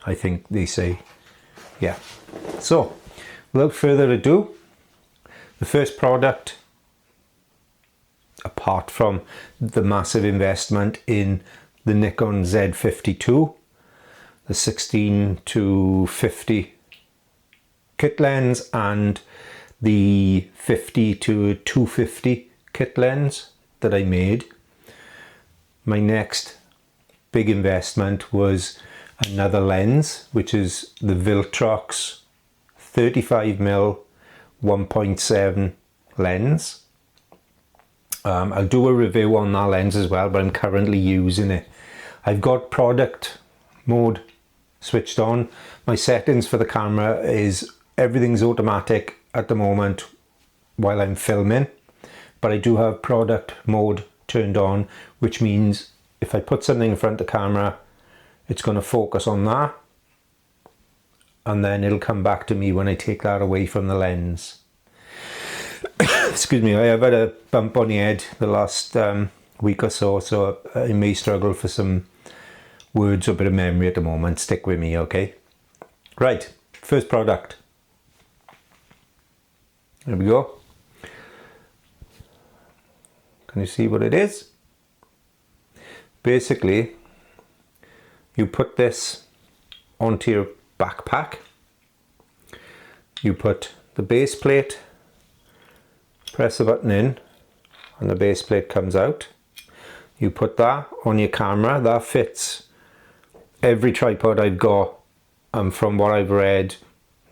I think they say. Yeah. So, without further ado, the first product, apart from the massive investment in the Nikon Z52, the 16 to 50 kit lens and the 50 to 250 kit lens that I made, my next big investment was another lens, which is the Viltrox 35mm 1.7 lens. I'll do a review on that lens as well, but I'm currently using it. I've got product mode switched on. My settings for the camera is everything's automatic at the moment while I'm filming, but I do have product mode turned on, which means if I put something in front of the camera, it's going to focus on that, and then it'll come back to me when I take that away from the lens. Excuse me, I have had a bump on the head the last week or so, so I may struggle for some words or a bit of memory at the moment. Stick with me, okay? Right, first product. There we go. Can you see what it is? Basically, you put this onto your backpack. You put the base plate, press the button in, and the base plate comes out. You put that on your camera. That fits every tripod I've got, and from what I've read,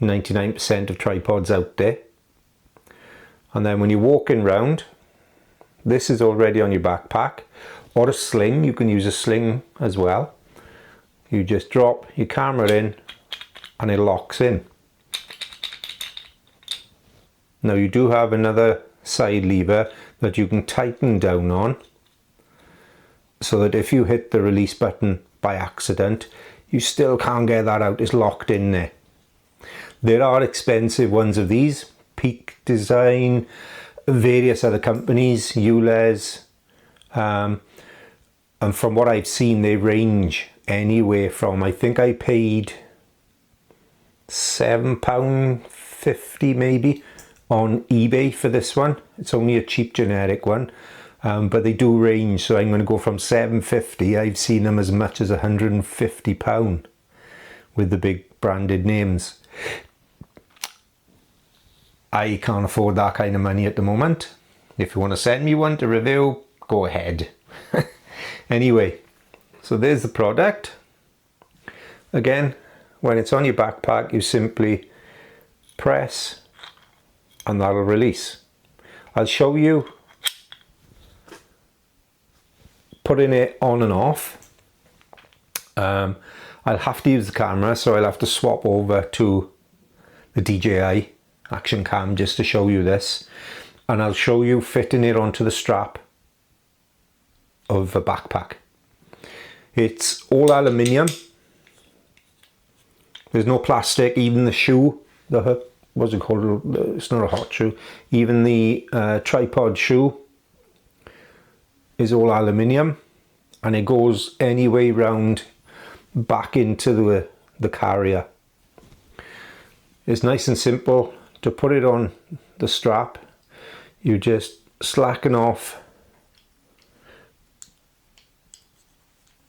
99% of tripods out there. And then when you're walking around, this is already on your backpack, or a sling. You can use a sling as well. You just drop your camera in and it locks in. Now you do have another side lever that you can tighten down on, so that if you hit the release button by accident, you still can't get that out. It's locked in there. There are expensive ones of these, Peak Design, various other companies, ULEZ, and from what I've seen, they range anywhere from, I think I paid £7.50 maybe on eBay for this one. It's only a cheap generic one, but they do range, so I'm going to go from £7.50. I've seen them as much as £150 with the big branded names. I can't afford that kind of money at the moment. If you want to send me one to review, go ahead. Anyway, so there's the product. Again, when it's on your backpack, you simply press and that'll release. I'll show you putting it on and off. I'll have to use the camera, so I'll have to swap over to the DJI Action Cam just to show you this, and I'll show you fitting it onto the strap of a backpack. It's all aluminium. There's no plastic. Even the shoe, what's it called? It's not a hot shoe. Even the tripod shoe is all aluminium, and it goes any way round back into the carrier. It's nice and simple to put it on the strap. You just slacken off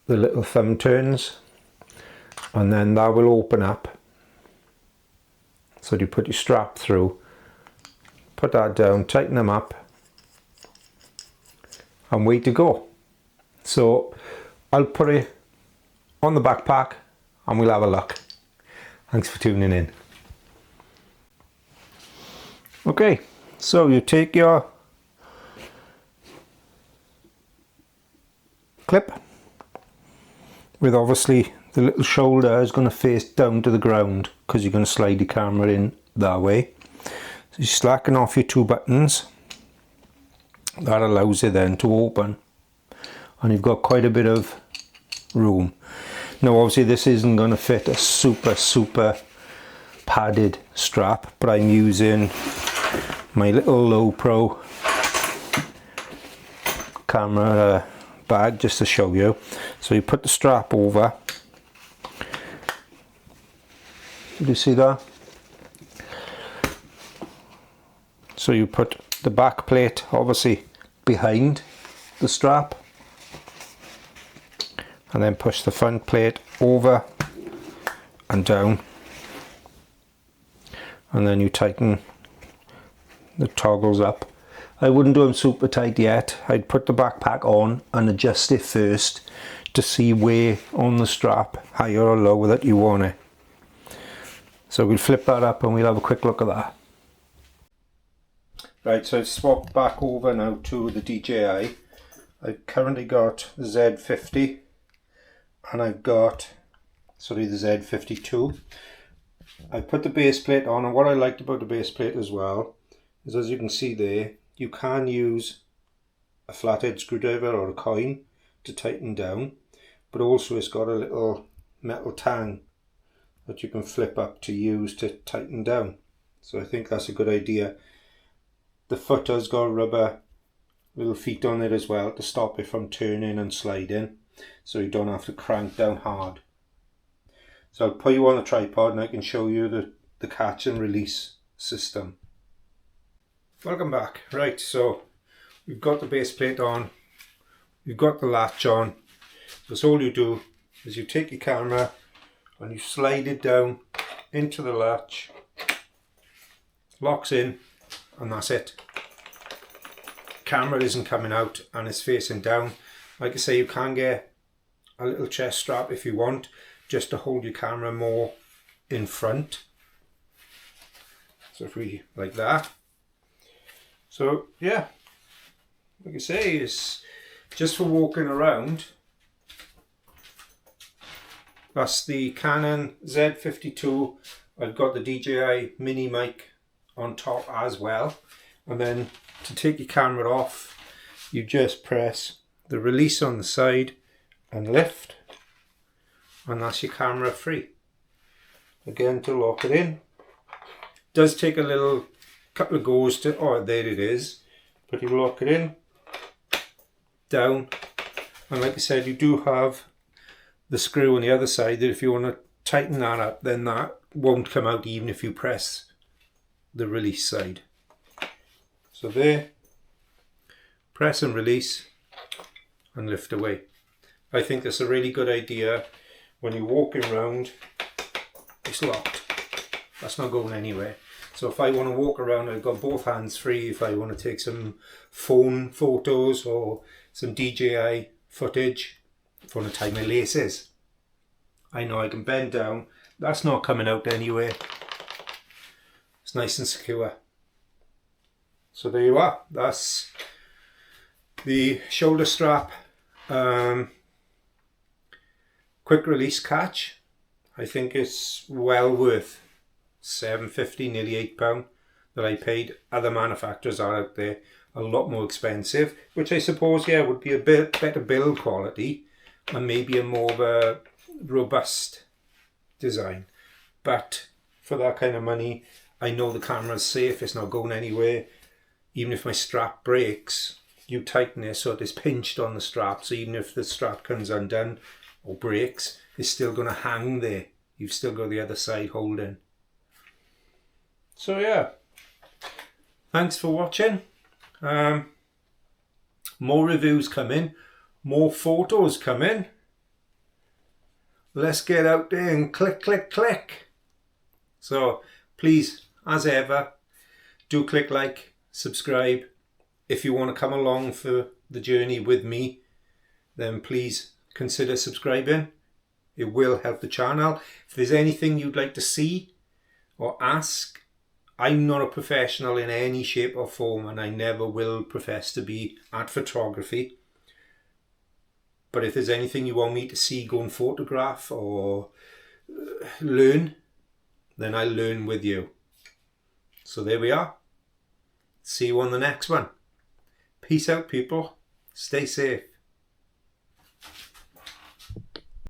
the little thumb turns, and then that will open up. So you put your strap through, put that down, tighten them up, and way to go. So I'll put it on the backpack and we'll have a look. Thanks for tuning in. Okay, so you take your clip with, obviously the little shoulder is going to face down to the ground because you're going to slide the camera in that way. So you slacken off your two buttons. That allows it then to open, and you've got quite a bit of room. Now obviously this isn't going to fit a super padded strap, but I'm using my little Low Pro camera bag just to show you. So you put the strap over, Did you see that? So you put the back plate obviously behind the strap and then push the front plate over and down, and then you tighten the toggles up. I wouldn't do them super tight yet. I'd put the backpack on and adjust it first to see where on the strap, higher or lower, that you want it. So we'll flip that up and we'll have a quick look at that. Right, so I've swapped back over now to the DJI. I've currently got the Z50 and I've got, sorry, the Z52. I put the base plate on, and what I liked about the base plate as well is, as you can see there, you can use a flathead screwdriver or a coin to tighten down, but also it's got a little metal tang that you can flip up to use to tighten down. So I think that's a good idea. The footer's got rubber little feet on it as well to stop it from turning and sliding, so you don't have to crank down hard. So I'll put you on the tripod and I can show you the catch and release system. Welcome back. Right, so we've got the base plate on, we've got the latch on. So all you do is you take your camera and you slide it down into the latch, locks in, and that's it. Camera isn't coming out and it's facing down. Like I say, you can get a little chest strap if you want, just to hold your camera more in front. So if we, like that. So yeah, like I say, it's just for walking around. That's the Canon Z52. I've got the DJI mini mic on top as well. And then to take your camera off, you just press the release on the side and lift, and that's your camera free. Again, to lock it in, does take a little couple of goes to, oh, there it is, but you lock it in, down, and like I said, you do have the screw on the other side that if you want to tighten that up, then that won't come out even if you press the release side. So there, press and release and lift away. I think that's a really good idea. When you're walking around, it's locked. That's not going anywhere. So if I want to walk around, I've got both hands free. If I want to take some phone photos or some DJI footage, if I want to tie my laces, I know I can bend down. That's not coming out anywhere. It's nice and secure. So there you are. That's the shoulder strap quick release catch. I think it's well worth £7.50, nearly £8 that I paid. Other manufacturers are out there a lot more expensive, which I suppose, yeah, would be a bit better build quality and maybe a more of a robust design. But for that kind of money, I know the camera's safe, it's not going anywhere. Even if my strap breaks, you tighten it so it's pinched on the strap, so even if the strap comes undone or breaks, it's still going to hang there. You've still got the other side holding. So yeah, thanks for watching. More reviews coming, more photos coming. Let's get out there and click, click, click. So please, as ever, do click like, subscribe. If you want to come along for the journey with me, then please consider subscribing. It will help the channel. If there's anything you'd like to see or ask, I'm not a professional in any shape or form, and I never will profess to be at photography. But if there's anything you want me to see, go and photograph or learn, then I'll learn with you. So there we are. See you on the next one. Peace out, people. Stay safe.